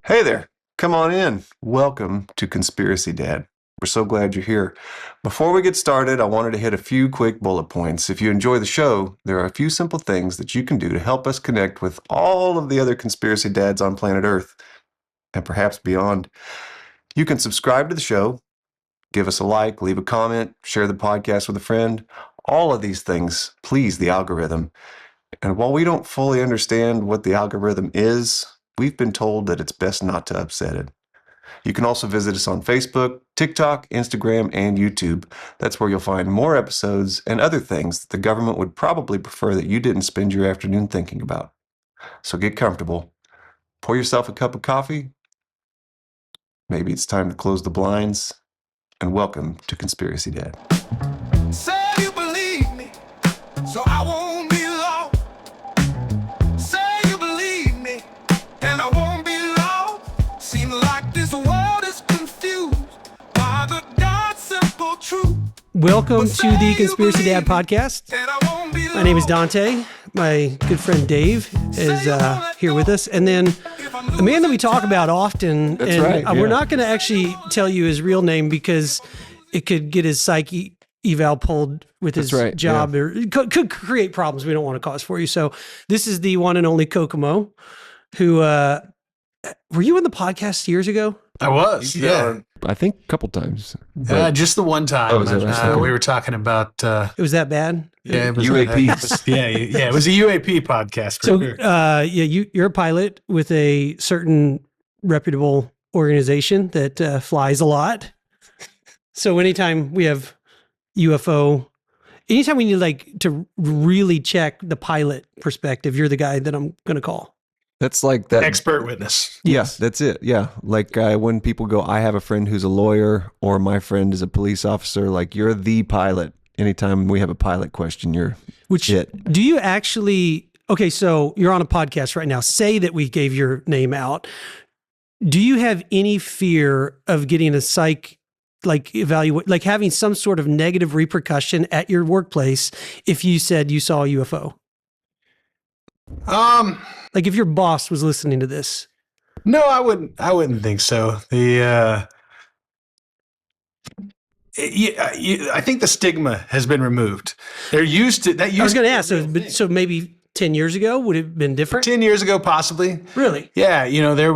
Hey there, come on in. Welcome to Conspiracy Dad. We're so glad you're here. Before we get started, I wanted to hit a few quick bullet points. If you enjoy the show, there are a few simple things that you can do to help us connect with all of the other conspiracy dads on planet Earth and perhaps beyond. You can subscribe to the show, give us a like, leave a comment, share the podcast with a friend. All of these things please the algorithm. And while we don't fully understand what the algorithm is, we've been told that it's best not to upset it. You can also visit us on Facebook, TikTok, Instagram, and YouTube. That's where you'll find more episodes and other things that the government would probably prefer that you didn't spend your afternoon thinking about. So get comfortable. Pour yourself a cup of coffee. Maybe it's time to close the blinds. And welcome to Conspiracy Dad. Say you believe me, so I won't be long. Say you believe me, and I won't be long. Seems like this world is confused by the God's simple truth. Welcome to the Conspiracy Dad podcast. My name is Dante. My good friend Dave is here with us. And then a man that we talk about often. That's and right, We're yeah. not going to actually tell you his real name because it could get his psyche eval pulled with his That's right, job, or it could create problems we don't want to cause for you. So this is the one and only Kokomo, who were you on the podcast years ago? I was, yeah. I think a couple times. Just the one time. Oh, was it? Okay. We were talking about, It was that bad? it was UAPs. it was a UAP podcast for So, sure. you're a pilot with a certain reputable organization that flies a lot. So anytime we have UFO, anytime we need to really check the pilot perspective, you're the guy that I'm going to call. That's like that. Expert witness. Yeah, that's it. Yeah. Like when people go, I have a friend who's a lawyer or my friend is a police officer, like you're the pilot. Anytime we have a pilot question, you're it. Do you actually, okay, so you're on a podcast right now. Say that we gave your name out. Do you have any fear of getting a evaluate, like having some sort of negative repercussion at your workplace if you said you saw a UFO? Like if your boss was listening to this. No, I wouldn't think so. I think the stigma has been removed. They're used to that. I was going to ask, so maybe 10 years ago, would it have been different? 10 years ago, possibly. Really? Yeah. There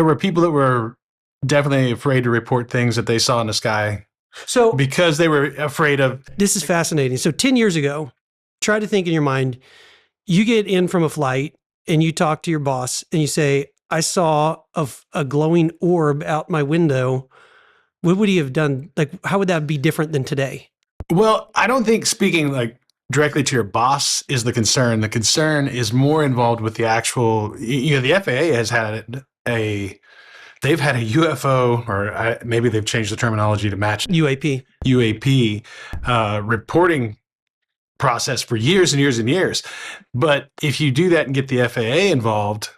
were people that were definitely afraid to report things that they saw in the sky So because they were afraid of. this is fascinating. So 10 years ago, try to think in your mind, you get in from a flight and you talk to your boss and you say, I saw a glowing orb out my window. What would he have done? Like, how would that be different than today? Well, I don't think speaking like directly to your boss is the concern. The concern is more involved with the actual, the FAA has had they've had a UFO, or maybe they've changed the terminology to match UAP. reporting process for years and years and years. But if you do that and get the FAA involved,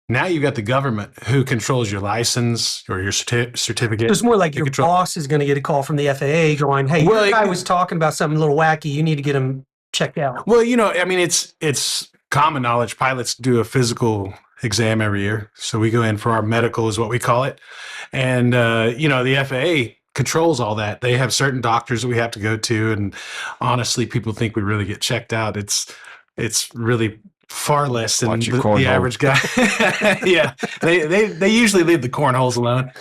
now you've got the government who controls your license or your certificate. It's more like your control- boss is going to get a call from the FAA going, hey, Well, your guy was talking about something a little wacky. You need to get him checked out. Well, it's common knowledge. Pilots do a physical exam every year. So we go in for our medical is what we call it. And, the FAA controls all that. They have certain doctors that we have to go to. And honestly, people think we really get checked out. It's really far less than Watch your the cornhole. average guy. Yeah. They usually leave the cornholes alone.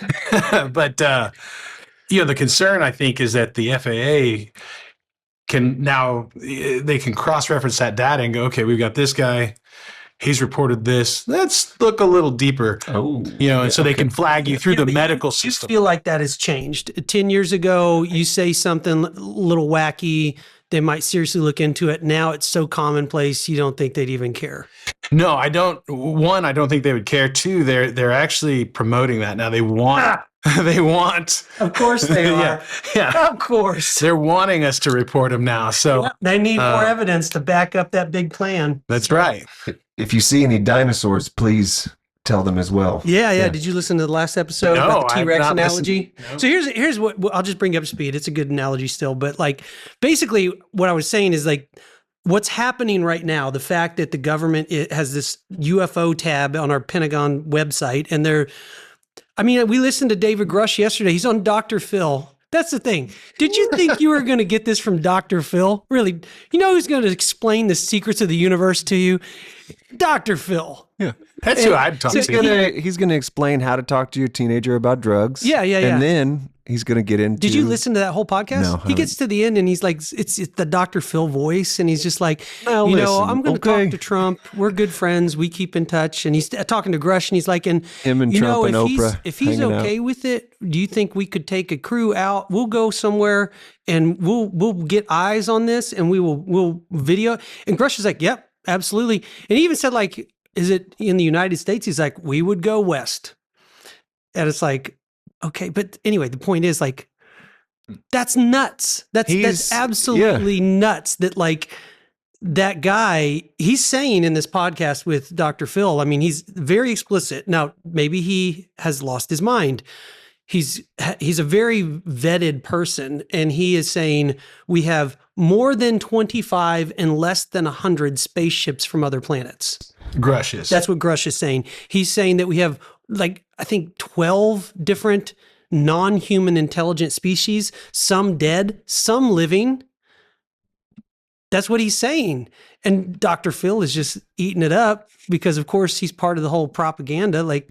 But, the concern I think is that the FAA they can cross-reference that data and go, okay, we've got this guy. He's reported this. Let's look a little deeper. Oh, and so they can flag you through the medical You system. feel like that has changed. 10 years ago, you say something a little wacky, they might seriously look into it. Now it's so commonplace, you don't think they'd even care. No, I don't. One, I don't think they would care. Two, they're actually promoting that now. They want. They want. Of course they are. Yeah. Of course. They're wanting us to report them now. So They need more evidence to back up that big plan. that's right. If you see any dinosaurs, please tell them as well. Yeah. Did you listen to the last episode No, about the I have T-Rex not analogy? listened. No. So here's what I'll just bring up to speed. It's a good analogy still, but basically what I was saying is what's happening right now, the fact that the government has this UFO tab on our Pentagon website and they're I mean, we listened to David Grush yesterday. He's on Dr. Phil. That's the thing. Did you think you were going to get this from Dr. Phil? Really? You know who's going to explain the secrets of the universe to you? Dr. Phil. Yeah. That's who I'd talk to. He's gonna explain how to talk to your teenager about drugs. Yeah. And then he's gonna get into. Did you listen to that whole podcast? No, He gets to the end and he's like, it's the Dr. Phil voice, and he's just like, I'm going to talk to Trump. We're good friends. We keep in touch. And he's talking to Grush, and he's like, and him and Trump and Oprah. If he's okay with it, do you think we could take a crew out? We'll go somewhere and we'll get eyes on this, and we'll video. And Grush is like, yep, absolutely. And he even said, like, is it in the United States? He's like, we would go west. And it's like, okay. But anyway, the point is, like, that's nuts. That's absolutely nuts that, like, that guy, he's saying in this podcast with Dr. Phil, I mean, he's very explicit. Now, maybe he has lost his mind. He's a very vetted person, and he is saying we have more than 25 and less than 100 spaceships from other planets. Grush is. That's what Grush is saying. He's saying that we have, like, I think 12 different non-human intelligent species, some dead, some living. That's what he's saying. And Dr. Phil is just eating it up because, of course, he's part of the whole propaganda. Like,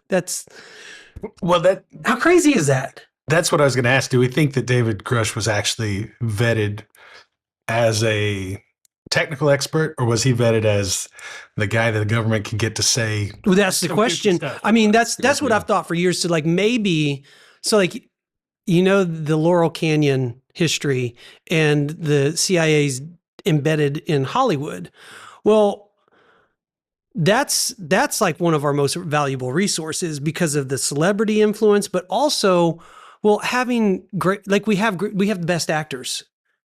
how crazy is that? That's what I was going to ask. Do we think that David Grush was actually vetted as a technical expert, or was he vetted as the guy that the government can get to say? Well, that's the question. I mean, that's what I've thought for years. So, like, maybe, like, the Laurel Canyon history and the CIA's embedded in Hollywood. Well, that's like one of our most valuable resources because of the celebrity influence, but also, well, having great, like, we have the best actors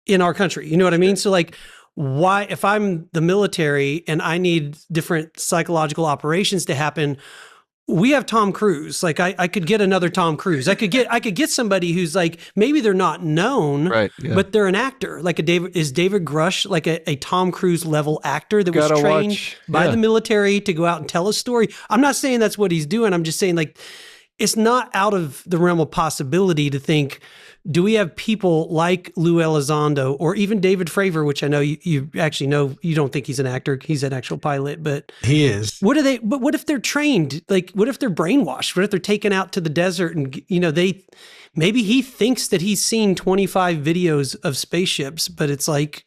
in our country. You know what I mean? So, like, why, if I'm the military and I need different psychological operations to happen, we have Tom Cruise. Like, I could get another Tom Cruise. I could get somebody who's, like, maybe they're not known, right, yeah, but they're an actor. Like David Grush, like a Tom Cruise level actor that was trained by the military to go out and tell a story. I'm not saying that's what he's doing. I'm just saying, like, it's not out of the realm of possibility to think, do we have people like Lou Elizondo or even David Fravor, which I know you actually know, you don't think he's an actor, he's an actual pilot, but he is. But what if they're trained? Like, what if they're brainwashed? What if they're taken out to the desert and, maybe he thinks that he's seen 25 videos of spaceships, but it's like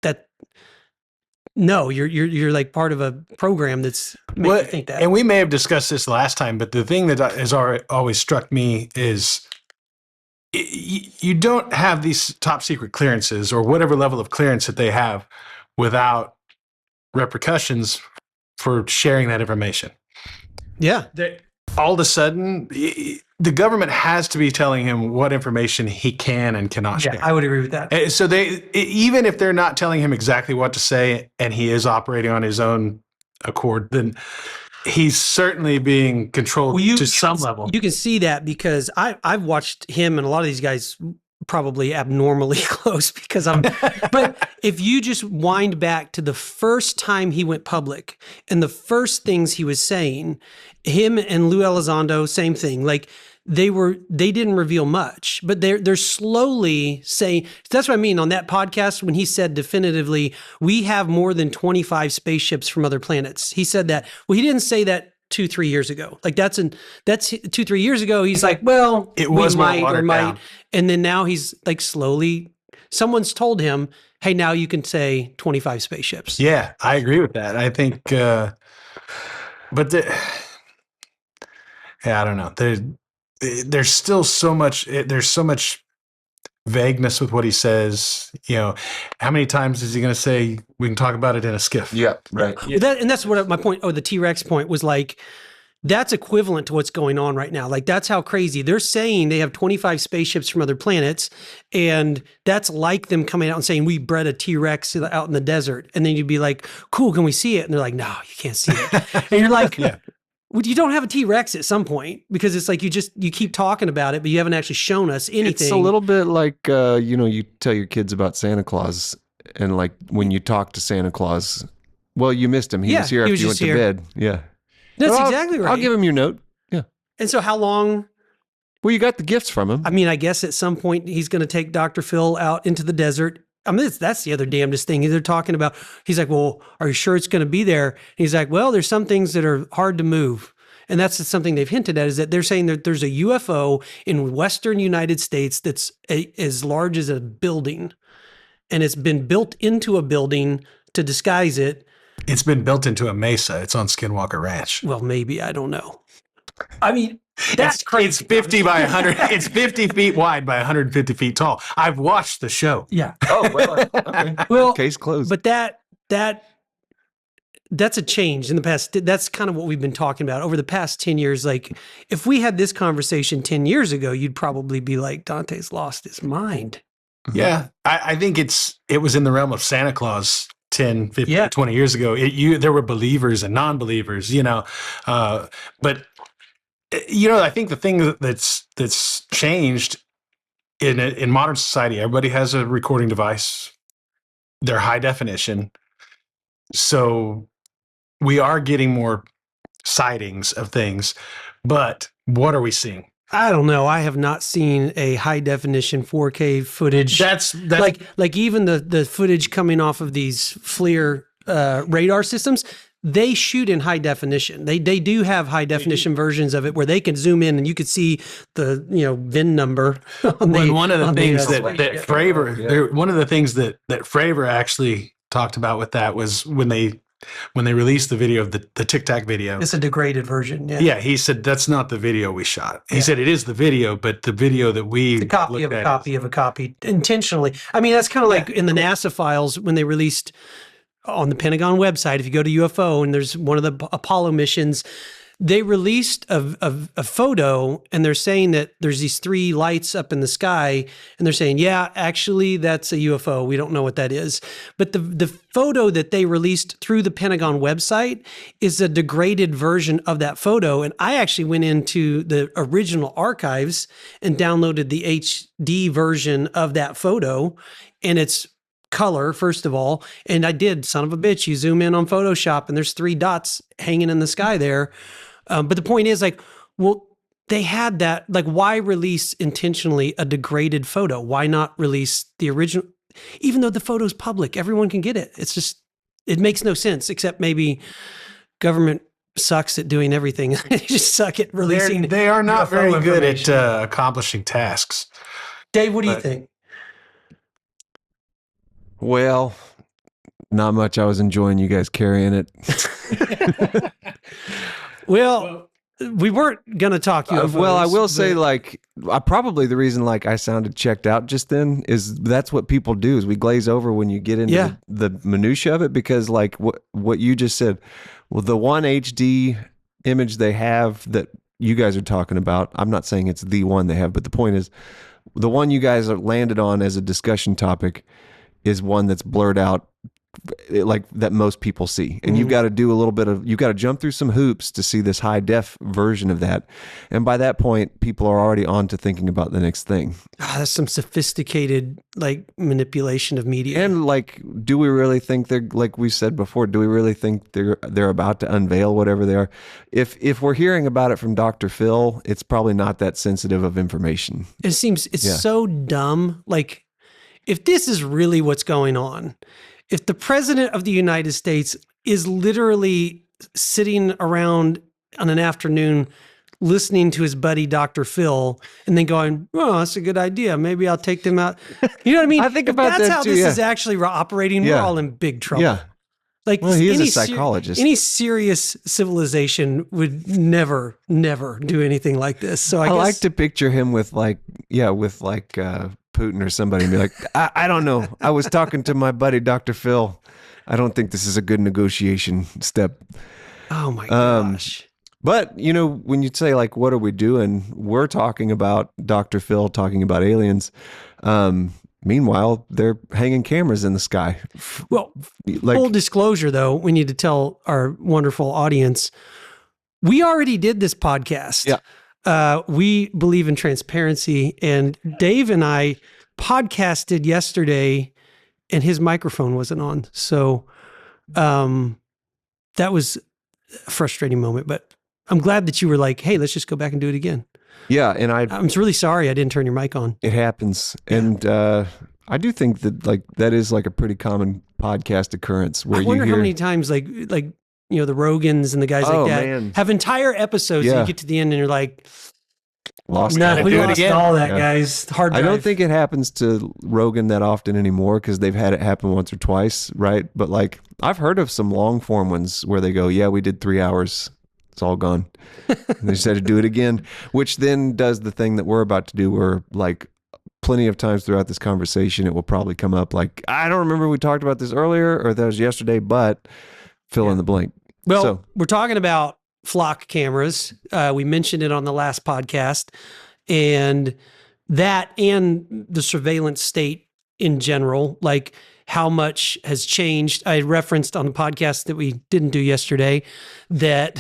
that. No, you're like part of a program that's making you think that. And we may have discussed this last time, but the thing that has always struck me is you don't have these top secret clearances or whatever level of clearance that they have without repercussions for sharing that information. Yeah. All of a sudden, the government has to be telling him what information he can and cannot share. I would agree with that. So even if they're not telling him exactly what to say and he is operating on his own accord, then he's certainly being controlled to some level. You can see that because I've watched him and a lot of these guys probably abnormally close because but if you just wind back to the first time he went public and the first things he was saying, him and Lou Elizondo, same thing. Like, they didn't reveal much, but they're slowly saying, that's what I mean on that podcast when he said definitively, we have more than 25 spaceships from other planets. He said that. Well, he didn't say that 2-3 years ago. Like, that's 2-3 years ago. He's like, well, it was might or might. Down. And then now he's like slowly, someone's told him, hey, now you can say 25 spaceships. Yeah, I agree with that. I think, I don't know. There's still so much. There's so much vagueness with what he says. How many times is he going to say we can talk about it in a skiff? Yeah, right. Yeah. And that's what my point. The T-Rex point was like, that's equivalent to what's going on right now. Like, that's how crazy they're saying they have 25 spaceships from other planets, and that's like them coming out and saying we bred a T-Rex out in the desert, and then you'd be like, cool, can we see it? And they're like, no, you can't see it. And you're like, yeah. Well, you don't have a T-Rex at some point because it's like you keep talking about it, but you haven't actually shown us anything. It's a little bit like, you tell your kids about Santa Claus, and like when you talk to Santa Claus, well, you missed him. He was here after you went to bed. Yeah. That's exactly right. I'll give him your note. Yeah. And so how long Well, you got the gifts from him. I mean, I guess at some point he's going to take Dr. Phil out into the desert. I mean, that's the other damnedest thing. They're talking about, he's like, well, are you sure it's going to be there? And he's like, well, there's some things that are hard to move. And that's something they've hinted at, is that they're saying that there's a UFO in Western United States that's as large as a building. And it's been built into a building to disguise it. It's been built into a mesa. It's on Skinwalker Ranch. Well, maybe, I don't know. I mean, that's crazy. It's 50 by 100. It's 50 feet wide by 150 feet tall. I've watched the show. Yeah. Oh, well, okay. Well, Case closed. but that's a change in the past. That's kind of what we've been talking about over the past 10 years. Like, if we had this conversation 10 years ago, you'd probably be like, Dante's lost his mind. Yeah. I think it was in the realm of Santa Claus 10, 15, 20 years ago. There were believers and non-believers, but I think the thing that's changed in modern society, everybody has a recording device. They're high definition. So we are getting more sightings of things, but what are we seeing? I don't know. I have not seen a high definition 4K footage. That's like even the footage coming off of these FLIR radar systems. They shoot in high definition. They do have high definition versions of it where they can zoom in and you could see the VIN number. One of the things that Fravor actually talked about with that was when they released the video of the Tic Tac video. It's a degraded version. Yeah. Yeah, he said that's not the video we shot. He said it is the video, but the video that we it's a copy of a copy of a copy intentionally. I mean, that's kind of like in the NASA files when they released on the Pentagon website. If you go to UFO and there's one of the Apollo missions, they released a photo and they're saying that there's these three lights up in the sky and they're saying, yeah, actually that's a UFO. We don't know what that is. But the photo that they released through the Pentagon website is a degraded version of that photo. And I actually went into the original archives and downloaded the HD version of that photo, and it's color, first of all. And I did, son of a bitch, you zoom in on Photoshop and there's three dots hanging in the sky there. But the point is, like, well, they had that, like, why release intentionally a degraded photo? Why not release the original? Even though the photo's public, everyone can get it. It's just, it makes no sense, except maybe government sucks at doing everything. They just suck at releasing. They are not very good at accomplishing tasks. Dave, what do you think? Well, not much. I was enjoying you guys carrying it. Well, we weren't going to talk UFOs. Well, I will say, like, probably the reason, like, I sounded checked out just then is that's what people do, is we glaze over when you get into the minutia of it, because, like, what you just said, well, the one HD image they have that you guys are talking about, I'm not saying it's the one they have, but the point is, the one you guys are landed on as a discussion topic is one that's blurred out, like, that most people see. And you've got to do a little bit of, you've got to jump through some hoops to see this high def version of that. And by that point, people are already on to thinking about the next thing. That's some sophisticated, like, manipulation of media. And, like, do we really think they're, like we said before, do we really think they're about to unveil whatever they are? If we're hearing about it from Dr. Phil, it's probably not that sensitive of information. It seems so dumb. Like, if this is really what's going on, if the president of the United States is literally sitting around on an afternoon listening to his buddy Dr. Phil and then going, oh, that's a good idea. Maybe I'll take them out. You know what I mean? I think about that's that how too, this is actually operating. We're all in big trouble. Yeah. Like, well, he is a psychologist. Any serious civilization would never do anything like this. So I guess, like to picture him with Putin or somebody and be like, I don't know. I was talking to my buddy, Dr. Phil. I don't think this is a good negotiation step. Oh my gosh. But, when you say, like, what are we doing? We're talking about Dr. Phil talking about aliens. Meanwhile, they're hanging cameras in the sky. Well, full disclosure, though, we need to tell our wonderful audience, we already did this podcast. Yeah. We believe in transparency, and Dave and I podcasted yesterday and his microphone wasn't on. So that was a frustrating moment, but I'm glad that you were like, hey, let's just go back and do it again. Yeah, and I'm really sorry I didn't turn your mic on. it happens, and I do think that like that is like a pretty common podcast occurrence where I you wonder hear how many times like the Rogans and the guys Oh, like that man. have entire episodes that Yeah. you get to the end and you're like, lost. no, gotta we do it lost again. all that, Yeah. guys. Hard I drive. don't think it happens to Rogan that often anymore because they've had it happen once or twice, right? But like I've heard of some long form ones where they go, "Yeah, we did 3 hours, it's all gone," and they just had to do it again, which then does the thing that we're about to do, where like plenty of times throughout this conversation, it will probably come up like, "I don't remember we talked about this earlier or that was yesterday," but fill in the blank. Well, So- we're talking about flock cameras. We mentioned it on the last podcast, and that and the surveillance state in general, like how much has changed. I referenced on the podcast that we didn't do yesterday that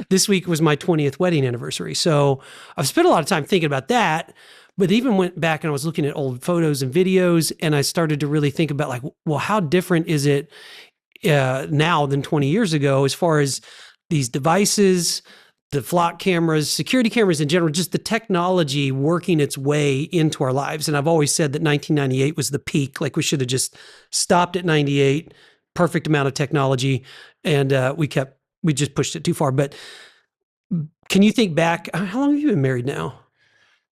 this week was my 20th wedding anniversary. So I've spent a lot of time thinking about that, but even went back and I was looking at old photos and videos, and I started to really think about like, well, how different is it now than 20 years ago as far as these devices, the flock cameras, security cameras in general, just the technology working its way into our lives. And I've always said that 1998 was the peak. Like we should have just stopped at 98, perfect amount of technology. And we just pushed it too far. But can you think back, how long have you been married now?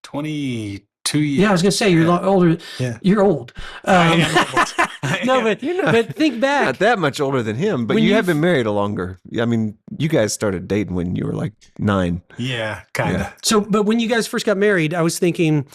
22 years. Yeah, I was going to say you're older. Yeah. You're old. I am old. No, but think back. Not that much older than him, but When you you have been married a longer. I mean, you guys started dating when you were like 9. Yeah, kind of. Yeah. So, but when you guys first got married, I was thinking,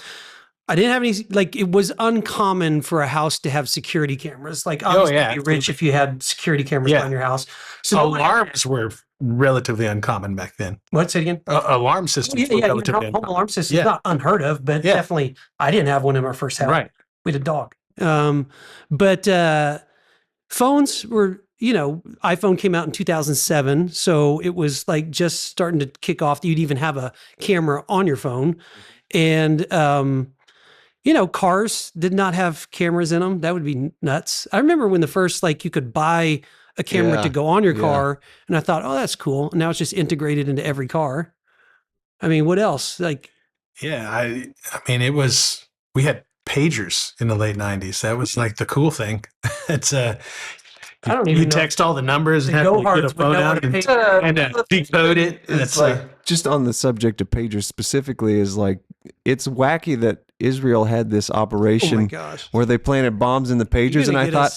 I didn't have any, like, it was uncommon for a house to have security cameras. Like, obviously, yeah, you'd be rich if you had security cameras Yeah. on your house. So, Alarms were relatively uncommon back then. What's say it again? Alarm systems were Yeah, relatively home uncommon. alarm system, Yeah. not unheard of, but Yeah. definitely, I didn't have one in our first house. Right. We had a dog. But phones were, iPhone came out in 2007. So it was like just starting to kick off. You'd even have a camera on your phone. And, cars did not have cameras in them. That would be nuts. I remember when the first, like, you could buy a camera Yeah. to go on your Yeah. car. And I thought, oh, that's cool. Now it's just integrated into every car. I mean, what else? Like, Yeah, I mean, we had pagers in the late 90s. That was like the cool thing. It's I don't even you know. text all the numbers and The have to go-hards get a would phone know out what a and, pager- decode it. And It's like just on the subject of pagers specifically is like it's wacky that Israel had this oh my operation gosh. where they planted bombs in the pagers, and I thought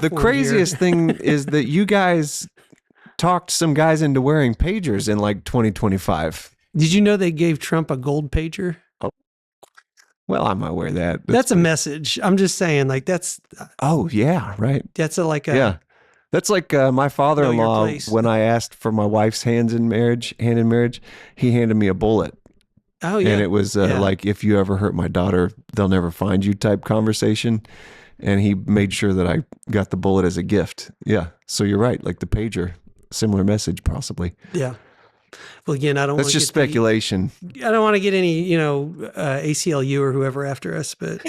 the craziest thing is that you guys talked some guys into wearing pagers in like 2025. Did you know they gave Trump a gold pager? Well, I might wear that. That's a message. I'm just saying, like that's Oh yeah, right. a That's like my father-in-law. place. When I asked for my wife's hand in marriage, he handed me a bullet. Oh yeah. And it was Yeah. like, if you ever hurt my daughter, they'll never find you type conversation. And he made sure that I got the bullet as a gift. Yeah. So you're right. Like the pager, similar message possibly. Yeah. Well, again, I don't. That's wanna just get the- speculation. I don't want to get any, ACLU or whoever after us, but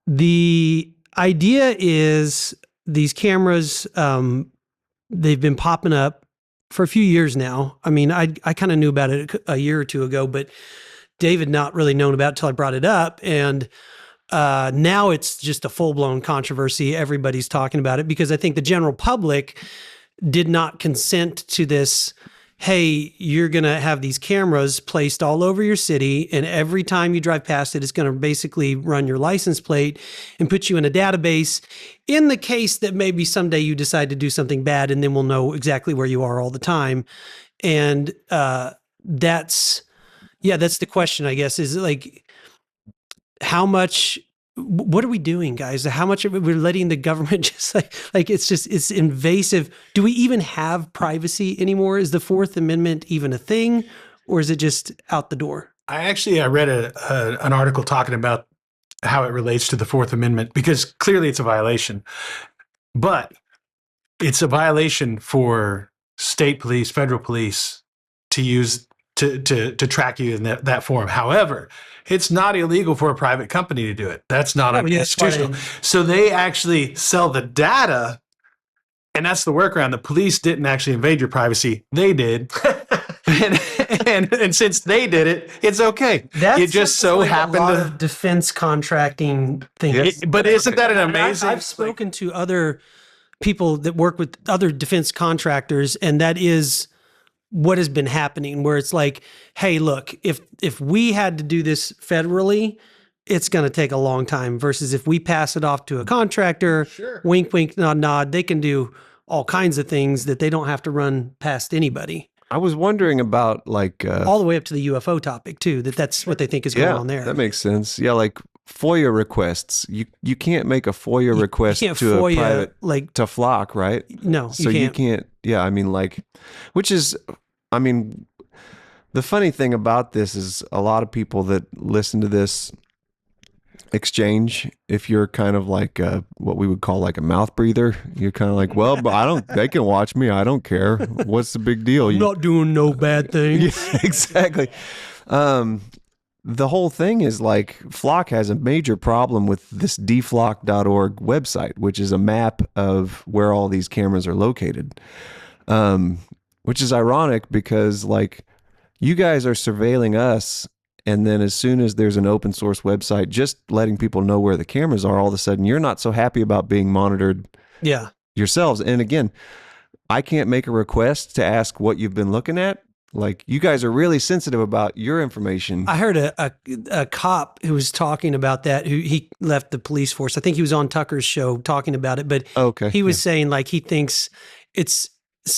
the idea is these cameras, they've been popping up for a few years now. I mean, I kind of knew about it a year or two ago, but David not really known about it until I brought it up. And now it's just a full-blown controversy. Everybody's talking about it because I think the general public did not consent to this. Hey, you're going to have these cameras placed all over your city, and every time you drive past it, it's going to basically run your license plate and put you in a database in the case that maybe someday you decide to do something bad, and then we'll know exactly where you are all the time. And that's the question, I guess, is like, how much, what are we doing, guys? How much we're letting the government just like it's invasive. Do we even have privacy anymore? Is the Fourth Amendment even a thing, or is it just out the door? I read an article talking about how it relates to the Fourth Amendment, because clearly it's a violation, but it's a violation for state police, federal police to use to track you in that form. However, it's not illegal for a private company to do it. That's not unconstitutional. So they actually sell the data, and that's the workaround. The police didn't actually invade your privacy. They did. and since they did it, it's okay. It just so like happened a lot to. of defense contracting things. But isn't that an amazing? I've spoken to other people that work with other defense contractors, and that is what has been happening, where it's like, hey, look, if we had to do this federally, it's going to take a long time, versus if we pass it off to a contractor, wink, wink, nod, nod, they can do all kinds of things that they don't have to run past anybody. I was wondering about like All the way up to the UFO topic too, that's what they think is going on there. That makes sense. Yeah, like FOIA requests. You can't make a FOIA request you can't to FOIA, a private like to Flock, right? No, So you can't. Yeah, I mean, like, which is, I mean, the funny thing about this is a lot of people that listen to this exchange, if you're kind of like what we would call like a mouth breather, you're kind of like, well, but they can watch me, I don't care, what's the big deal? I'm not doing no bad things. Yeah, exactly. The whole thing is like Flock has a major problem with this dflock.org website, which is a map of where all these cameras are located, which is ironic because like you guys are surveilling us. And then as soon as there's an open source website, just letting people know where the cameras are, all of a sudden you're not so happy about being monitored yourselves. And again, I can't make a request to ask what you've been looking at. Like you guys are really sensitive about your information. I heard a cop who was talking about that, who he left the police force. I think he was on Tucker's show talking about it, but he was saying like he thinks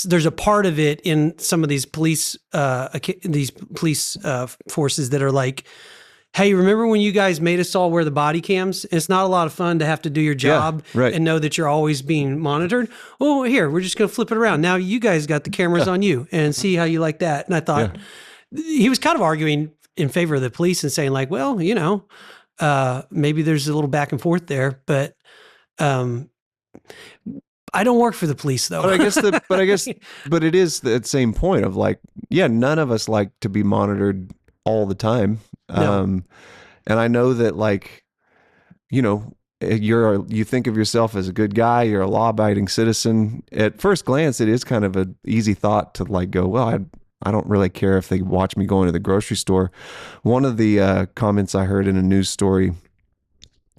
there's a part of it in some of these police forces that are like, hey, remember when you guys made us all wear the body cams? It's not a lot of fun to have to do your job and know that you're always being monitored. Oh, here, we're just going to flip it around. Now you guys got the cameras on you and see how you like that. And I thought he was kind of arguing in favor of the police and saying like, well, you know, maybe there's a little back and forth there, but I don't work for the police though. But it is the same point of like, yeah, none of us like to be monitored all the time. No. And I know that like, you know, you think of yourself as a good guy, you're a law abiding citizen. At first glance, it is kind of an easy thought to like go, well, I don't really care if they watch me going to the grocery store. One of the comments I heard in a news story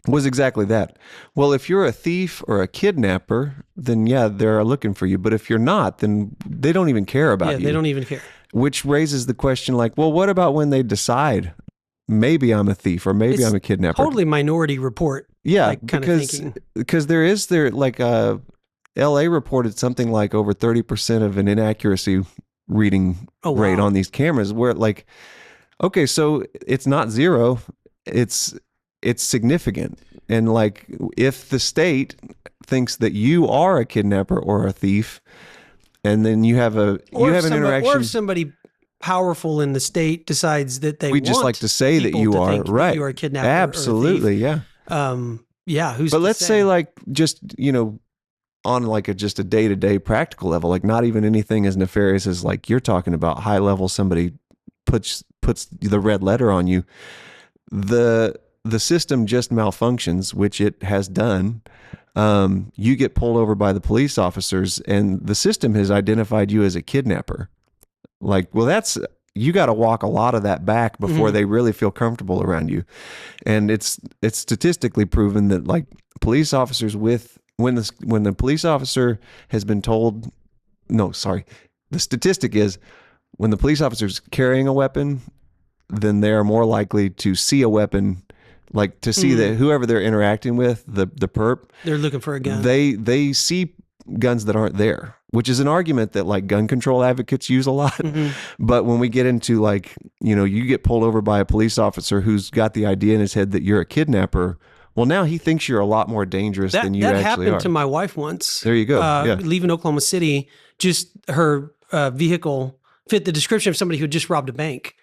was exactly that. Well, if you're a thief or a kidnapper, then yeah, they're looking for you. But if you're not, then they don't even care about you. They don't even care. Which raises the question like, well, what about when they decide maybe I'm a thief or maybe I'm a kidnapper? Totally Minority Report. Yeah, like, because there like LA reported something like over 30% of an inaccuracy reading rate on these cameras where like, okay, so it's not zero, it's significant. And like if the state thinks that you are a kidnapper or a thief, and then you have an interaction, or if somebody powerful in the state decides that they just like to say that you are right, you are a kidnapper, absolutely, or a thief. Who's but let's say like just, you know, on like just a day-to-day practical level, like not even anything as nefarious as like you're talking about, high level, somebody puts the red letter on you, the system just malfunctions, which it has done. You get pulled over by the police officers and the system has identified you as a kidnapper. Like, well, you got to walk a lot of that back before they really feel comfortable around you. And it's statistically proven that like police officers when the police officer has been told, the statistic is when the police officer's carrying a weapon, then they're more likely to see a weapon, like to see that whoever they're interacting with, the perp, they're looking for a gun. They see guns that aren't there, which is an argument that like gun control advocates use a lot. But when we get into like, you know, you get pulled over by a police officer who's got the idea in his head that you're a kidnapper, well, now he thinks you're a lot more dangerous than you actually are. That happened to my wife once. There you go. Leaving Oklahoma City, just her vehicle fit the description of somebody who had just robbed a bank.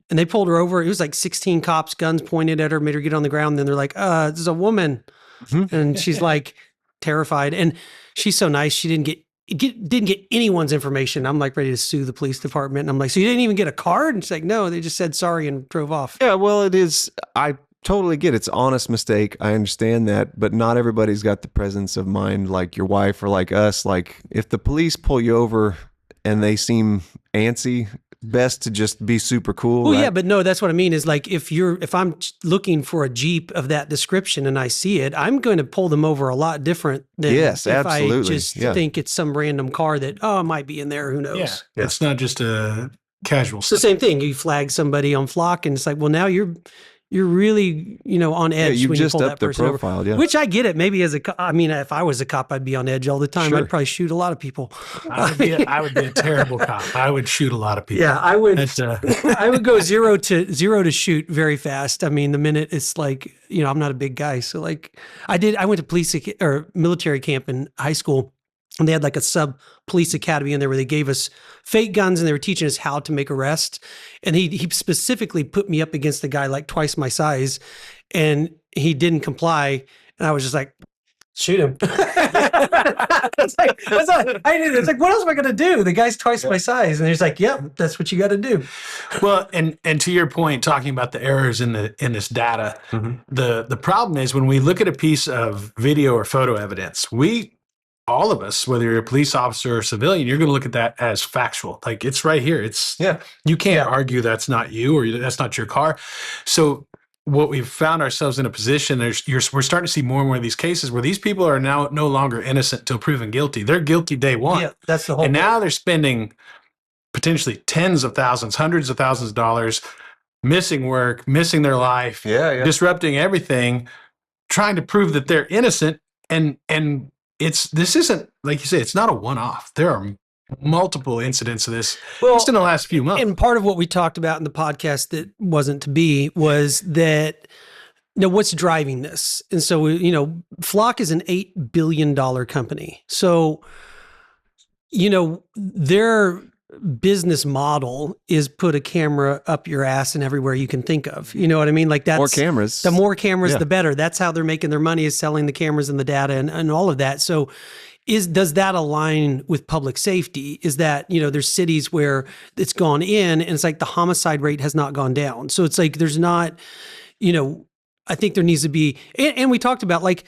And they pulled her over. It was like 16 cops, guns pointed at her, made her get on the ground. And then they're like, this is a woman. And she's like terrified. And she's so nice. She didn't get anyone's information. I'm like ready to sue the police department. And I'm like, so you didn't even get a card? And she's like, no, they just said sorry and drove off. Yeah, well, it is. I totally get it. It's an honest mistake. I understand that, but not everybody's got the presence of mind like your wife or like us. Like if the police pull you over and they seem antsy, best to just be super cool. Well, right? yeah, but no, that's what I mean is like if I'm looking for a Jeep of that description and I see it, I'm going to pull them over a lot different than Yes, if I absolutely. just Yeah. think it's some random car that, oh, it might be in there. Who knows? Yeah. It's not just a casual It's the same thing. You flag somebody on Flock and it's like, well, now you're really, on edge you when just you pull upped that their person profile, over. yeah. Which I get it. Maybe as a cop, I mean, if I was a cop, I'd be on edge all the time. Sure. I'd probably shoot a lot of people. I would be a terrible cop. I would shoot a lot of people. Yeah, I would. That's, I would go zero to shoot very fast. I mean, the minute it's like, I'm not a big guy, so like I went to police or military camp in high school, and they had like a sub police academy in there where they gave us fake guns and they were teaching us how to make arrests. And he specifically put me up against a guy like twice my size, and he didn't comply, and I was just like, shoot him. It's like, it's like, what else am I going to do? The guy's twice my size. And he's like, yep, that's what you got to do. well, and to your point, talking about the errors in this data, the problem is when we look at a piece of video or photo evidence, all of us, whether you're a police officer or civilian, you're going to look at that as factual. Like it's right here. You can't argue that's not you or that's not your car. So what we've found ourselves in a position, we're starting to see more and more of these cases where these people are now no longer innocent till proven guilty. They're guilty day one. Yeah, that's the whole And point. now they're spending potentially tens of thousands, hundreds of thousands of dollars, missing work, missing their life, disrupting everything, trying to prove that they're innocent. And this isn't, like you say, it's not a one-off. There are multiple incidents of this just in the last few months. And part of what we talked about in the podcast that wasn't to be was that, what's driving this? And so, Flock is an $8 billion company. So, their business model is put a camera up your ass and everywhere you can think of. You know what I mean? Like that's More cameras. The more cameras, the better. That's how they're making their money, is selling the cameras and the data and all of that. So does that align with public safety? Is that, there's cities where it's gone in and it's like the homicide rate has not gone down. So it's like, there's not, I think there needs to be, and we talked about like,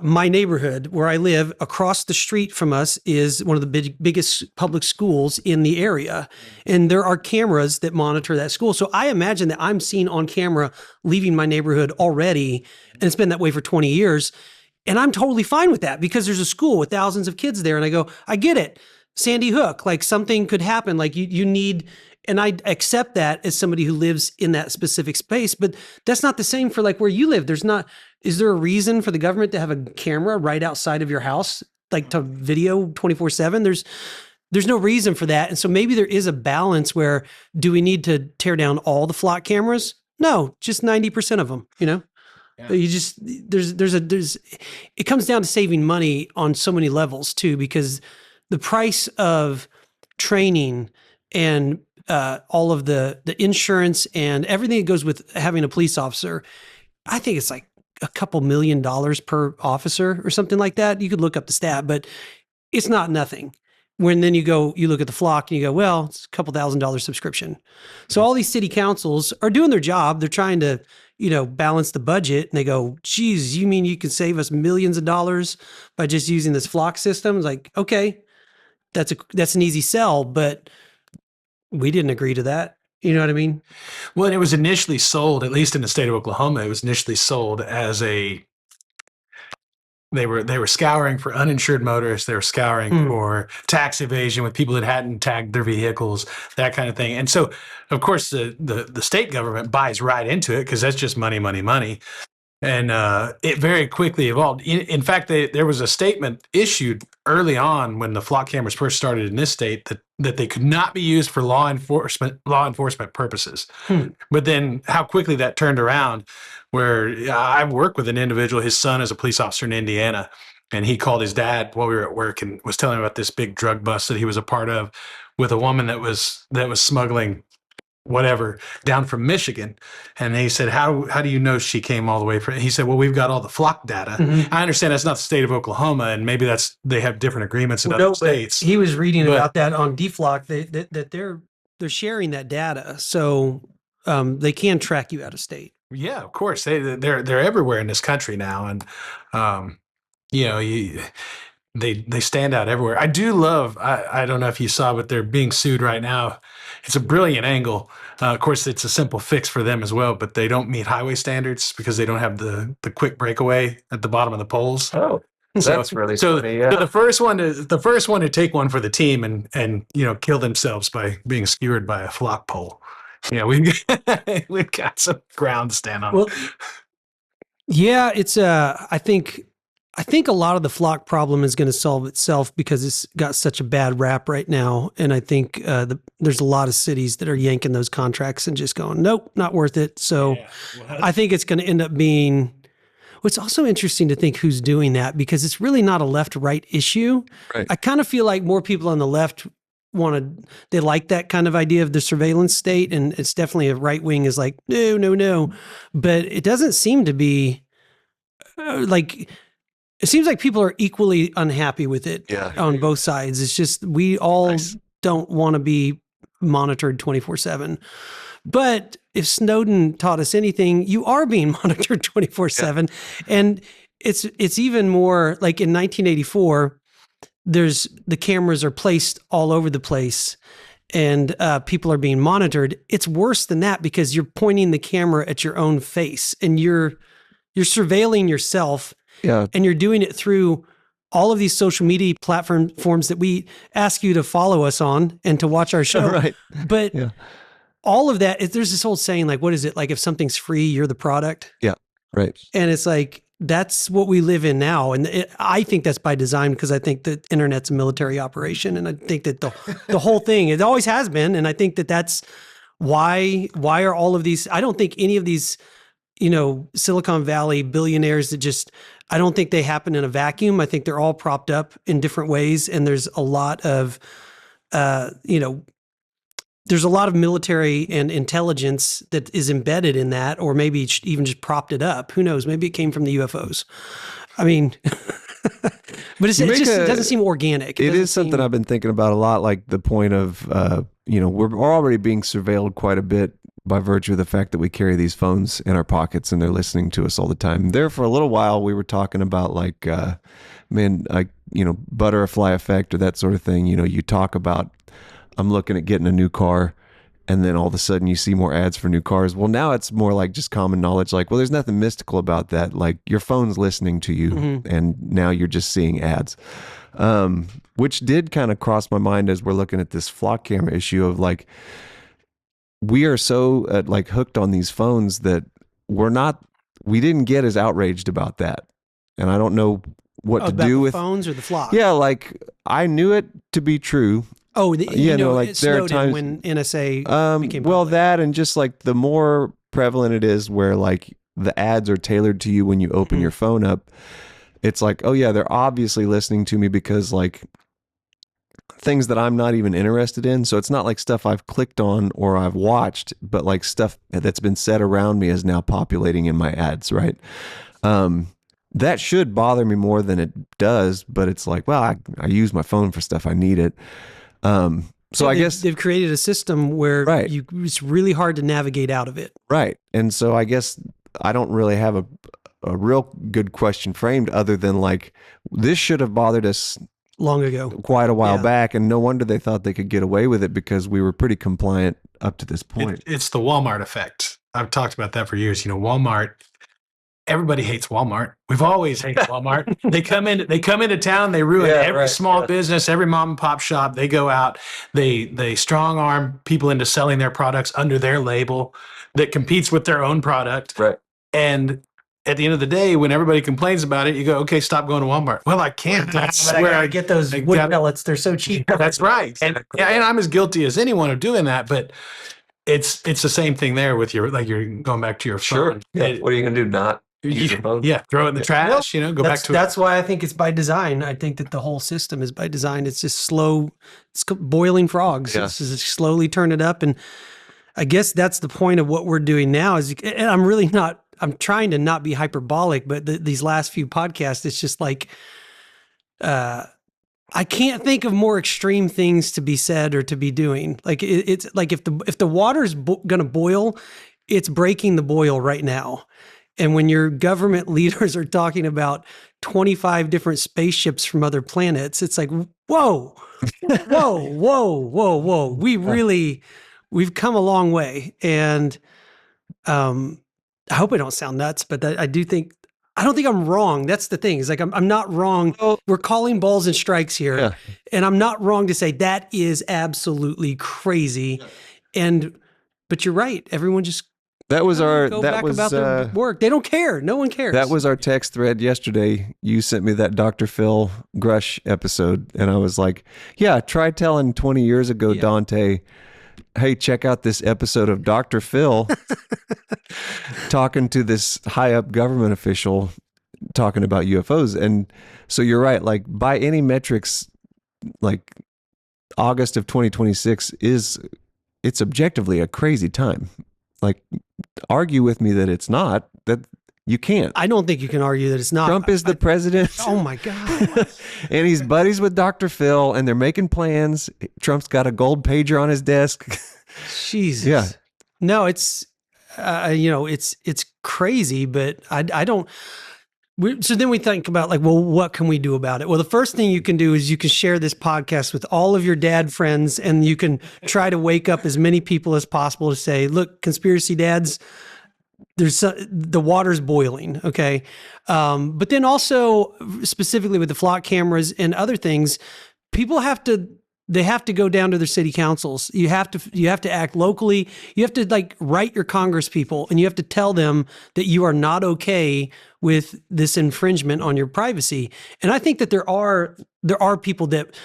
my neighborhood where I live, across the street from us is one of the biggest public schools in the area. And there are cameras that monitor that school. So I imagine that I'm seen on camera leaving my neighborhood already. And it's been that way for 20 years. And I'm totally fine with that because there's a school with thousands of kids there. And I go, I get it. Sandy Hook, like something could happen. Like you need, and I accept that as somebody who lives in that specific space, but that's not the same for like where you live. Is there a reason for the government to have a camera right outside of your house, like to video 24/7? There's no reason for that. And so maybe there is a balance where, do we need to tear down all the Flock cameras? No, just 90% of them, Yeah. You just, it comes down to saving money on so many levels too, because the price of training and all of the insurance and everything that goes with having a police officer, I think it's like a couple $1 million per officer or something like that. You could look up the stat, but it's not nothing. When then you look at the Flock and you go, well, it's a couple $1,000 subscription. So all these city councils are doing their job. They're trying to, balance the budget, and they go, geez, you mean you can save us millions of dollars by just using this Flock system? It's like, okay, that's an easy sell, but we didn't agree to that. You know what I mean? Well, and it was initially sold, at least in the state of Oklahoma, it was initially sold as they were scouring for uninsured motorists. They were scouring for tax evasion with people that hadn't tagged their vehicles, that kind of thing. And so, of course, the state government buys right into it because that's just money, money, money. And it very quickly evolved. In fact, there was a statement issued early on when the Flock cameras first started in this state that they could not be used for law enforcement purposes. But then how quickly that turned around, where I worked with an individual, his son is a police officer in Indiana, and he called his dad while we were at work and was telling him about this big drug bust that he was a part of with a woman that was smuggling whatever down from Michigan. And he said, how do you know she came all the way from, he said, well, we've got all the Flock data. I understand that's not the state of Oklahoma, and maybe they have different agreements in other states. He was reading about that on DFlock, that they're sharing that data. So they can track you out of state. Yeah, of course. They're everywhere in this country now. And, they stand out everywhere. I do love. I don't know if you saw, but they're being sued right now. It's a brilliant angle. Of course, it's a simple fix for them as well, but they don't meet highway standards because they don't have the quick breakaway at the bottom of the poles. Oh, that's really funny. Yeah. So the first one to take one for the team and kill themselves by being skewered by a flock pole. Yeah, we've got some ground to stand on. Well, yeah, it's I think a lot of the flock problem is going to solve itself because it's got such a bad rap right now, and I think there's a lot of cities that are yanking those contracts and just going, nope, not worth it. So I think it's going to end up being. Well, it's also interesting to think who's doing that because it's really not a left-right issue. Right. I kind of feel like more people on the left they like that kind of idea of the surveillance state, and it's definitely a right wing is like, no. But it doesn't seem to be like, it seems like people are equally unhappy with it on both sides. It's just, we all don't want to be monitored 24/7. But if Snowden taught us anything, you are being monitored 24/7. And it's even more like in 1984, the cameras are placed all over the place and people are being monitored. It's worse than that because you're pointing the camera at your own face and you're surveilling yourself. Yeah. And you're doing it through all of these social media platforms that we ask you to follow us on and to watch our show. Right. But all of that, there's this whole saying, like, what is it? Like, if something's free, you're the product. Yeah. Right. And it's like, that's what we live in now. And I think that's by design because I think that internet's a military operation. And I think that the whole thing, it always has been. And I think that that's why are all of these, I don't think any of these, Silicon Valley billionaires that I don't think they happen in a vacuum. I think they're all propped up in different ways. And there's a lot of, there's a lot of military and intelligence that is embedded in that, or maybe even just propped it up. Who knows? Maybe it came from the UFOs. I mean, but it doesn't seem organic. It is something I've been thinking about a lot, like the point of, we're already being surveilled quite a bit by virtue of the fact that we carry these phones in our pockets and they're listening to us all the time. There for a little while, we were talking about butterfly effect or that sort of thing. You talk about, I'm looking at getting a new car, and then all of a sudden you see more ads for new cars. Well, now it's more like just common knowledge. Like, well, there's nothing mystical about that. Like, your phone's listening to you, and now you're just seeing ads, which did kind of cross my mind as we're looking at this flock camera issue of like, we are so hooked on these phones that we didn't get as outraged about that. And I don't know what to do with phones or the flock. Yeah. Like, I knew it to be true. Oh, like there are times when NSA became well, public. that and just like the more prevalent it is where like the ads are tailored to you when you open your phone up, it's like, oh yeah, they're obviously listening to me because like things that I'm not even interested in. So it's not like stuff I've clicked on or I've watched, but like stuff that's been said around me is now populating in my ads, right? That should bother me more than it does, but it's like, well, I use my phone for stuff I need it. So I guess they've created a system where it's really hard to navigate out of it. Right. And so I guess I don't really have a real good question framed other than like, this should have bothered us long ago, quite a while back. And no wonder they thought they could get away with it because we were pretty compliant up to this point. It's the Walmart effect. I've talked about that for years. Walmart, everybody hates Walmart. We've always hated Walmart. They come into town, they ruin every small business, every mom and pop shop. They go out, they strong arm people into selling their products under their label that competes with their own product. Right. And at the end of the day, when everybody complains about it, you go, okay, stop going to Walmart. Well, I can't. That's where I get those wood pellets. They're so cheap. That's right. And I'm as guilty as anyone of doing that, but it's the same thing there with you're going back to your phone. Yeah. What are you going to do? Not use your phone? Yeah. Throw it in the trash, go back to it. That's why I think it's by design. I think that the whole system is by design. It's just slow. It's boiling frogs. Yeah. It's just slowly turn it up. And I guess that's the point of what we're doing now and I'm trying to not be hyperbolic, but these last few podcasts, it's just like, I can't think of more extreme things to be said or to be doing. Like it's like if the water's going to boil, it's breaking the boil right now. And when your government leaders are talking about 25 different spaceships from other planets. It's like, whoa, whoa. We've come a long way. And I hope I don't sound nuts, but I don't think I'm wrong. That's the thing. It's like, I'm not wrong. We're calling balls and strikes here. Yeah. And I'm not wrong to say that is absolutely crazy. But you're right. Everyone just About their work. They don't care. No one cares. That was our text thread yesterday. You sent me that Dr. Phil Grush episode, and I was like, yeah, try telling 20 years ago, Dante, hey, check out this episode of Dr. Phil talking to this high up government official talking about UFOs. And so you're right, like by any metrics, like August of 2026 it's objectively a crazy time. Like, argue with me that it's not, that you can't. I don't think you can argue that it's not. Trump is the president. Oh my God. And he's buddies with Dr. Phil, and they're making plans. Trump's got a gold pager on his desk. Jesus. Yeah. No, it's, it's crazy, but I don't. So then we think about like, well, what can we do about it? Well, the first thing you can do is you can share this podcast with all of your dad friends, and you can try to wake up as many people as possible to say, look, conspiracy dads, the water's boiling. Okay. But then also specifically with the flock cameras and other things, people they have to go down to their city councils. You have to act locally. You have to like write your Congress people, and you have to tell them that you are not okay with this infringement on your privacy. And I think that there are people that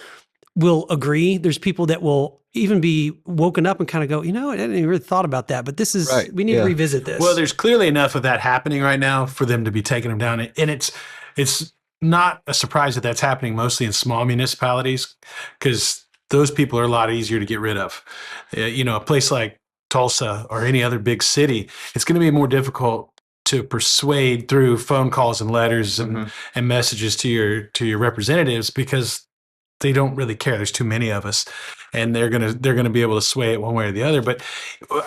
will agree. There's people that will even be woken up and kind of go, I didn't even really thought about that, but this is, right. We need to revisit this. Well, there's clearly enough of that happening right now for them to be taking them down. And it's not a surprise that that's happening mostly in small municipalities, because those people are a lot easier to get rid of. A place like Tulsa or any other big city, it's going to be more difficult to persuade through phone calls and letters and messages to your representatives, because they don't really care. There's too many of us, and they're gonna be able to sway it one way or the other. But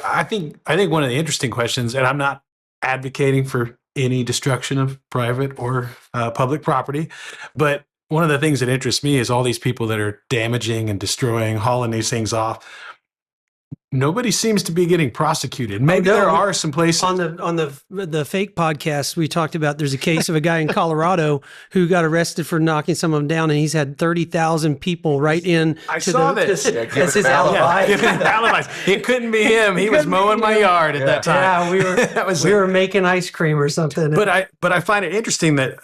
I think one of the interesting questions, and I'm not advocating for any destruction of private or public property, but one of the things that interests me is all these people that are damaging and destroying, hauling these things off. Nobody seems to be getting prosecuted. Maybe there are some places. On the fake podcast, we talked about there's a case of a guy in Colorado who got arrested for knocking some of them down, and he's had 30,000 people write in. I saw this. That's his alibi. Giving alibis. It couldn't be him. He was mowing my yard at that time. Yeah, we were making ice cream or something. But I find it interesting that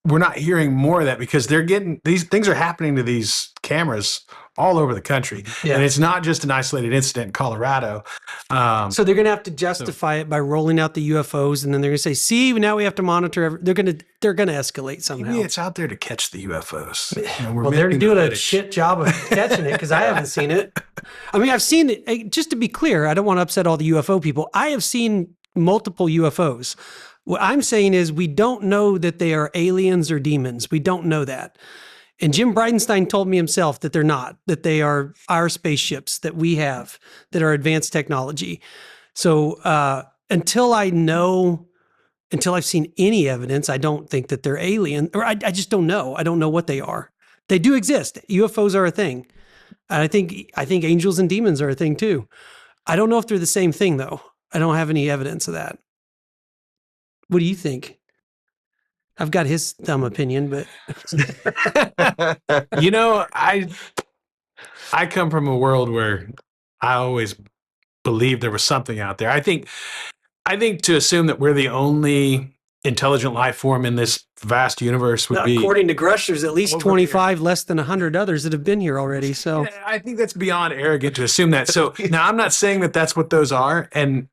we're not hearing more of that, because these things are happening to these cameras all over the country. Yeah. And it's not just an isolated incident in Colorado. So they're going to have to justify it by rolling out the UFOs, and then they're going to say, see, now we have to monitor. They're going to escalate somehow. Maybe it's out there to catch the UFOs. Well, they're doing a shit job of catching it, because I haven't seen it. I mean, I've seen it. Just to be clear, I don't want to upset all the UFO people. I have seen multiple UFOs. What I'm saying is we don't know that they are aliens or demons. We don't know that. And Jim Bridenstine told me himself that they're not, that they are our spaceships that we have that are advanced technology. So until I've seen any evidence, I don't think that they're alien, or I just don't know. I don't know what they are. They do exist. UFOs are a thing. And I think angels and demons are a thing too. I don't know if they're the same thing though. I don't have any evidence of that. What do you think? I've got his dumb opinion, but I come from a world where I always believed there was something out there. I think to assume that we're the only intelligent life form in this vast universe would be, according to Grush, there's at least 25, less than 100 others that have been here already. So I think that's beyond arrogant to assume that. So now I'm not saying that that's what those are, and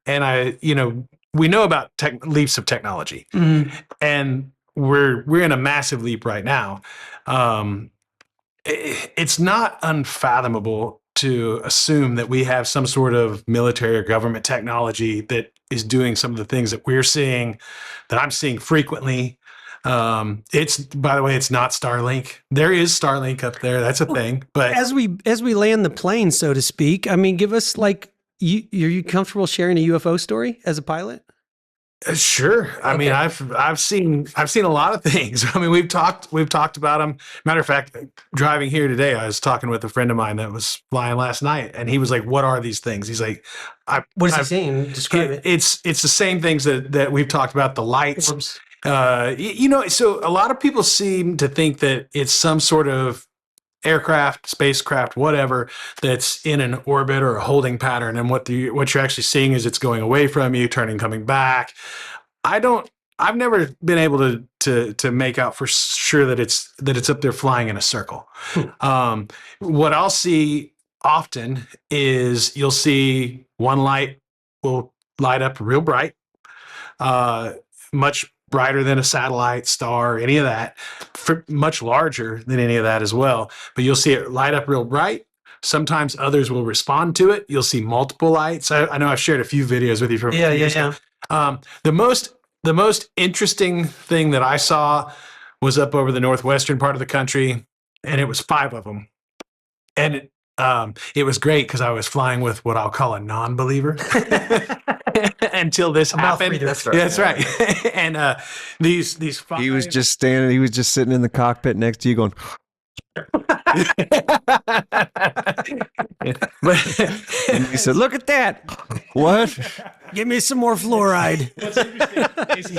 we know about leaps of technology, and we're in a massive leap right now. It's not unfathomable to assume that we have some sort of military or government technology that is doing some of the things that we're seeing, that I'm seeing frequently. It's, by the way, it's not Starlink. There is Starlink up there. That's a thing. But as we land the plane, so to speak, I mean, give us are you comfortable sharing a UFO story as a pilot? Sure. I mean, I've seen a lot of things. I mean, we've talked about them. Matter of fact, driving here today, I was talking with a friend of mine that was flying last night, and he was like, "What are these things?" He's like, What is he saying? Describe it. It's the same things that we've talked about. The lights. So a lot of people seem to think that it's some sort of aircraft, spacecraft, whatever, that's in an orbit or a holding pattern, and what you're actually seeing is it's going away from you, turning, coming back. I've never been able to make out for sure that it's up there flying in a circle. What I'll see often is you'll see one light will light up real bright, much brighter than a satellite, star, any of that, much larger than any of that as well. But you'll see it light up real bright. Sometimes others will respond to it. You'll see multiple lights. I know I've shared a few videos with you from Yeah. The most interesting thing that I saw was up over the northwestern part of the country, and it was 5 of them. And it was great because I was flying with what I'll call a non-believer until this happened. That's right. That's right. And these 5. He was just standing. He was just sitting in the cockpit next to you, going. And he said, "Look at that! What? Give me some more fluoride."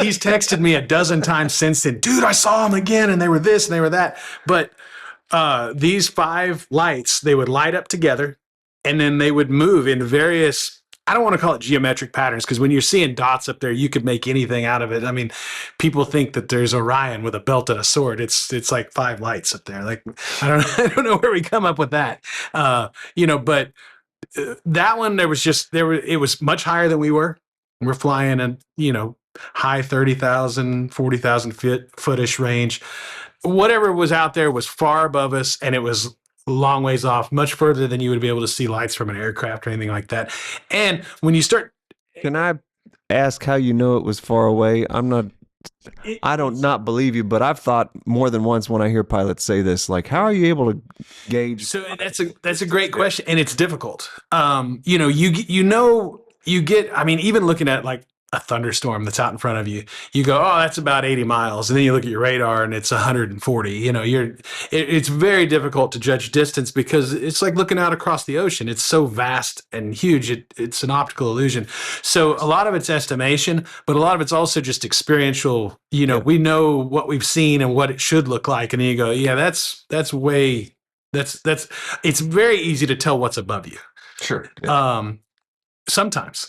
He's texted me a dozen times since then. Dude, I saw them again, and they were this and they were that. But these 5 lights, they would light up together, and then they would move in various, I don't want to call it geometric patterns, because when you're seeing dots up there, you could make anything out of it. I mean, people think that there's Orion with a belt and a sword. It's like 5 lights up there. Like, I don't know where we come up with that. But that one, it was much higher than we were. We're flying a, high 30,000, 40,000 footish range. Whatever was out there was far above us, and it was a long ways off, much further than you would be able to see lights from an aircraft or anything like that. And when you start, Can I ask how you know it was far away? I don't not believe you, but I've thought more than once when I hear pilots say this, like, how are you able to gauge? So that's a great question, and it's difficult. I mean, even looking at like a thunderstorm that's out in front of you, you go, oh, that's about 80 miles. And then you look at your radar and it's 140. It's very difficult to judge distance because it's like looking out across the ocean. It's so vast and huge. It's an optical illusion. So a lot of it's estimation, but a lot of it's also just experiential. We know what we've seen and what it should look like. And then you go, yeah, that's it's very easy to tell what's above you. Sure. Yeah. Sometimes,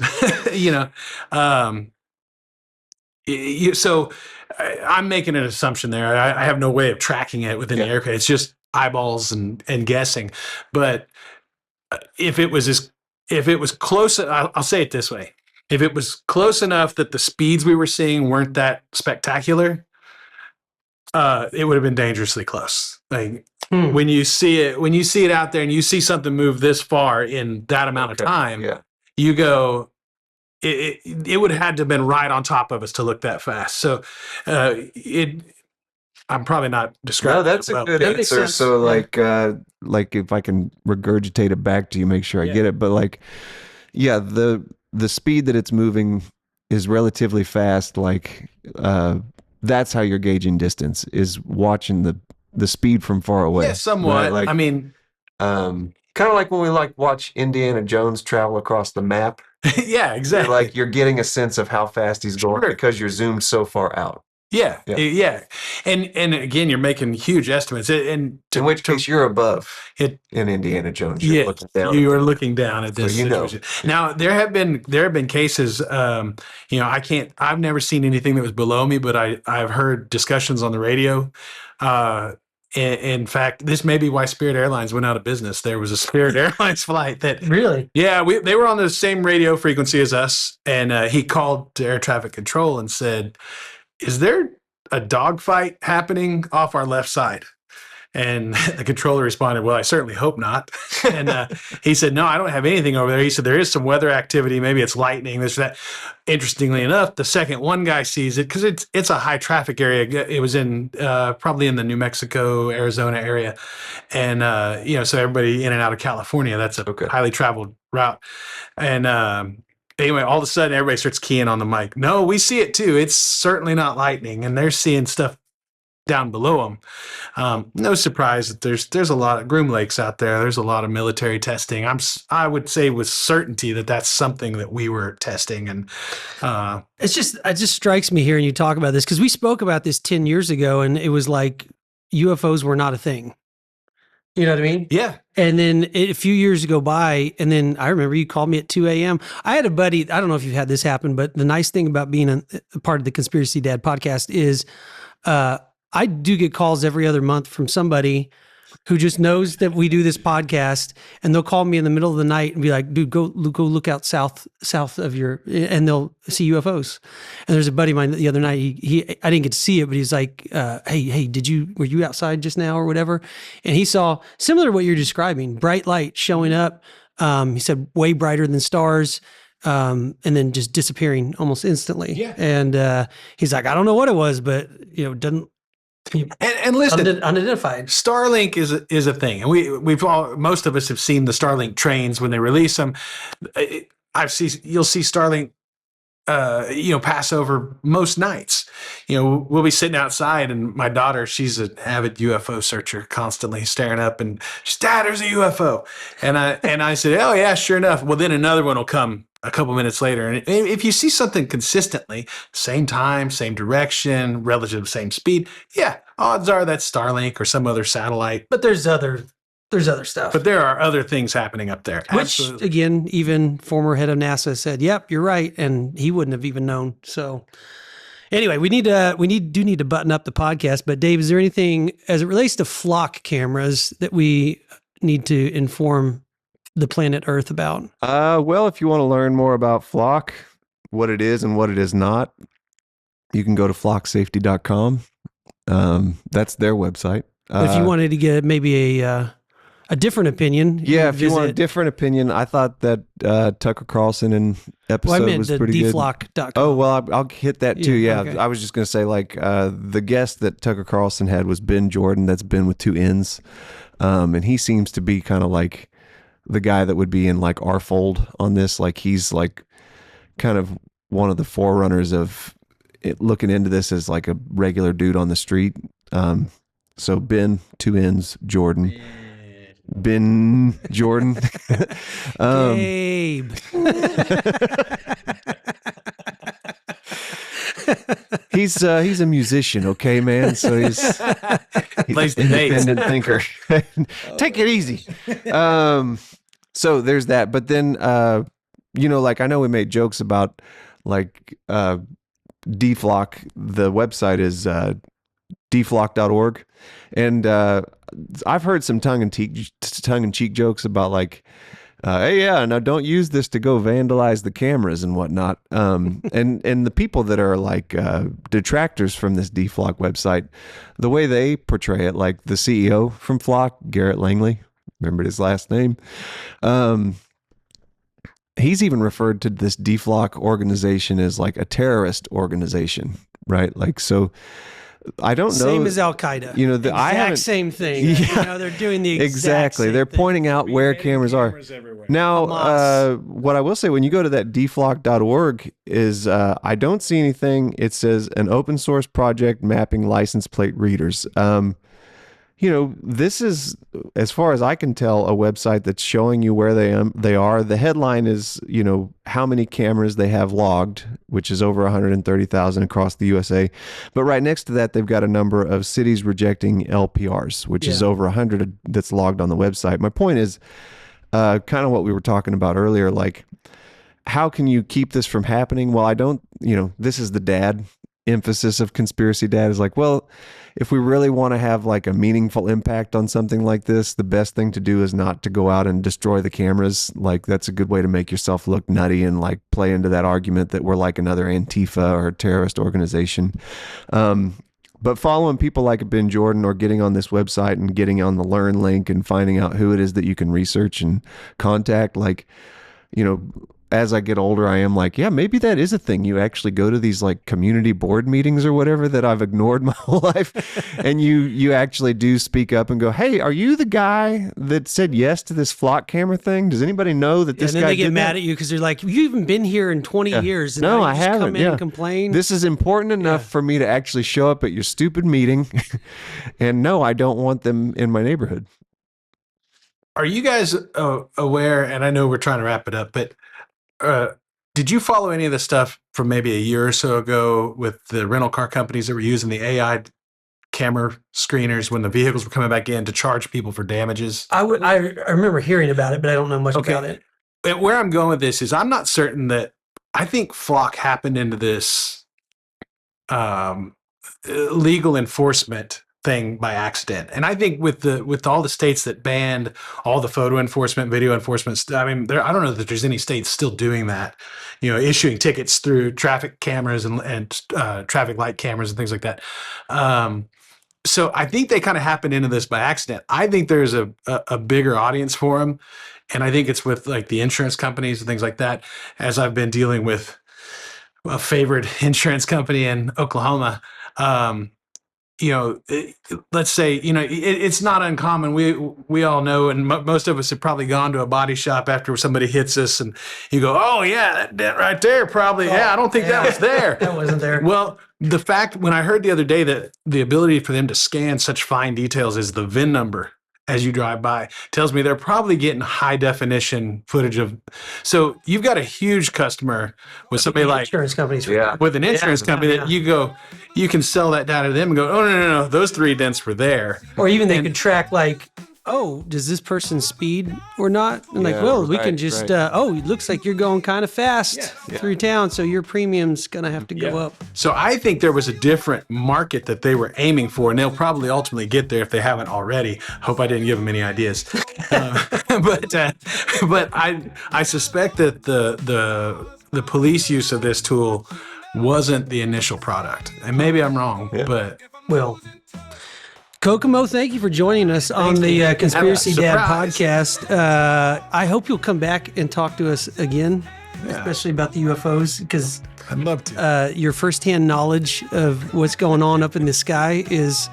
so I'm making an assumption there. I have no way of tracking it within the aircraft. It's just eyeballs and guessing. But if it was close, I'll say it this way. If it was close enough that the speeds we were seeing weren't that spectacular, it would have been dangerously close. Like when you see it out there and you see something move this far in that amount of time, you go, it would have had to have been right on top of us to look that fast. So I'm probably not describing. No, that's a good answer. So like if I can regurgitate it back to you, make sure I get it. But the speed that it's moving is relatively fast. Like that's how you're gauging distance, is watching the speed from far away. Yeah, somewhat. Right? Like, I mean, kind of like when we watch Indiana Jones travel across the map. Yeah, exactly. You're getting a sense of how fast he's going because you're zoomed so far out. Yeah. And again, you're making huge estimates. And in which case you're above it in Indiana Jones. You're looking down. You are looking down at this situation. Yeah. Now there have been cases. I've never seen anything that was below me, but I've heard discussions on the radio. In fact, this may be why Spirit Airlines went out of business. There was a Spirit Airlines flight that really, they were on the same radio frequency as us, and he called to air traffic control and said, "Is there a dogfight happening off our left side?" And the controller responded, "Well, I certainly hope not." And he said, "No, I don't have anything over there." He said, "There is some weather activity. Maybe it's lightning, this or that." Interestingly enough, the second one guy sees it because it's a high traffic area. It was in probably in the New Mexico, Arizona area. And, so everybody in and out of California, that's a highly traveled route. And anyway, all of a sudden everybody starts keying on the mic. No, we see it too. It's certainly not lightning, and they're seeing stuff down below them. No surprise that there's a lot of Groom Lakes out there. There's a lot of military testing. I would say with certainty that that's something that we were testing. And it just strikes me hearing you talk about this, because we spoke about this 10 years ago, and it was like UFOs were not a thing. You know what I mean? Yeah. And then a few years go by, and then I remember you called me at 2 a.m. I had a buddy, I don't know if you've had this happen, but the nice thing about being a part of the Conspiracy Dad podcast is I do get calls every other month from somebody who just knows that we do this podcast, and they'll call me in the middle of the night and be like, dude, go look out south of your, and they'll see UFOs. And there's a buddy of mine the other night, I didn't get to see it, but he's like, hey, were you outside just now or whatever? And he saw, similar to what you're describing, bright light showing up. He said way brighter than stars. And then just disappearing almost instantly. Yeah. And he's like, I don't know what it was, but doesn't. And listen, unidentified. Starlink is a thing, and we've all, most of us have seen the Starlink trains when they release them. You'll see Starlink, pass over most nights. We'll be sitting outside, and my daughter, she's an avid UFO searcher, constantly staring up, and she's, Dad, there's a UFO, and I said, oh yeah, sure enough. Well, then another one will come a couple minutes later, and if you see something consistently, same time, same direction, relative same speed, yeah, odds are that's Starlink or some other satellite. But there's other stuff. But there are other things happening up there. Which, Absolutely. again, even former head of NASA said, yep, you're right. And he wouldn't have even known. So anyway, we do need to button up the podcast. But Dave, is there anything as it relates to flock cameras that we need to inform the planet Earth about? Well, if you want to learn more about flock, what it is and what it is not, you can go to flocksafety.com. That's their website. But if you wanted to get maybe a different opinion. Yeah, if you want a different opinion, I thought that Tucker Carlson in episode was pretty good. deflock.com. Oh, well, I'll hit that too. Yeah, okay. I was just going to say, the guest that Tucker Carlson had was Ben Jordan. That's Ben with two N's. And he seems to be kind of like the guy that would be in like our fold on this. Like he's like kind of one of the forerunners of looking into this as like a regular dude on the street. So Ben, two N's, Jordan. Ben Jordan. Gabe. He's a musician, okay, man. So he's Plays the an bass. independent thinker. Take it easy. So there's that. But then, I know we made jokes about deflock. The website is deflock.org. And I've heard some tongue-in-cheek jokes about hey, yeah, now don't use this to go vandalize the cameras and whatnot. And the people that are detractors from this deflock website, the way they portray it, like the CEO from Flock, Garrett Langley, remembered his last name. He's even referred to this deflock organization as like a terrorist organization, right? So I don't know. Same as Al Qaeda. Exact same thing. Yeah, they're doing the exactly. same They're thing. pointing out where cameras are. Everywhere. Now, Hamas. what I will say, when you go to that deflock.org is I don't see anything. It says an open source project mapping license plate readers. This is, as far as I can tell, a website that's showing you where they are. The headline is, how many cameras they have logged, which is over 130,000 across the USA. But right next to that, they've got a number of cities rejecting LPRs, which is over 100 that's logged on the website. My point is kind of what we were talking about earlier, how can you keep this from happening? Well, I don't, this is the dad emphasis of Conspiracy Dad is if we really want to have a meaningful impact on something like this, the best thing to do is not to go out and destroy the cameras. That's a good way to make yourself look nutty and play into that argument that we're like another Antifa or terrorist organization. But following people like Ben Jordan or getting on this website and getting on the Learn link and finding out who it is that you can research and contact, as I get older, I am like, yeah, maybe that is a thing. You actually go to these like community board meetings or whatever that I've ignored my whole life, and you actually do speak up and go, hey, are you the guy that said yes to this flock camera thing? Does anybody know that this and then guy they get did mad that? at you because they're like, you haven't been here in 20 years. And No, now you I just haven't. Come in and complain. This is important enough for me to actually show up at your stupid meeting. And no, I don't want them in my neighborhood. Are you guys aware? And I know we're trying to wrap it up, but did you follow any of the stuff from maybe a year or so ago with the rental car companies that were using the AI camera screeners when the vehicles were coming back in to charge people for damages? I remember hearing about it, but I don't know much about it. But where I'm going with this is I'm not certain that I think Flock happened into this legal enforcement thing by accident. And I think with all the states that banned all the photo enforcement, video enforcement, I mean, I don't know that there's any states still doing that, issuing tickets through traffic cameras and traffic light cameras and things like that. So I think they kind of happened into this by accident. I think there's a bigger audience for them. And I think it's with like the insurance companies and things like that, as I've been dealing with a favored insurance company in Oklahoma. Let's say, it's not uncommon. We all know, and most of us have probably gone to a body shop after somebody hits us and you go, oh yeah, that dent right there, probably. I don't think that was there. That wasn't there. Well, the fact, when I heard the other day that the ability for them to scan such fine details as the VIN number as you drive by tells me they're probably getting high definition footage of. So you've got a huge customer with somebody like insurance companies. with an insurance company that you can sell that data to them and go, oh no, those 3 dents were there. Or even they could track like, oh, does this person speed or not? And we can just, it looks like you're going kind of fast through town, so your premium's going to have to go up. So I think there was a different market that they were aiming for, and they'll probably ultimately get there if they haven't already. Hope I didn't give them any ideas. But I suspect that the police use of this tool wasn't the initial product. And maybe I'm wrong, but... Well... Kokomo, thank you for joining us on the Conspiracy Dad podcast. I hope you'll come back and talk to us again, especially about the UFOs, because I'd love to. Your firsthand knowledge of what's going on up in the sky is,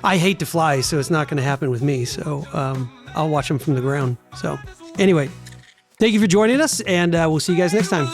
I hate to fly, so it's not going to happen with me. So I'll watch them from the ground. So anyway, thank you for joining us, and we'll see you guys next time.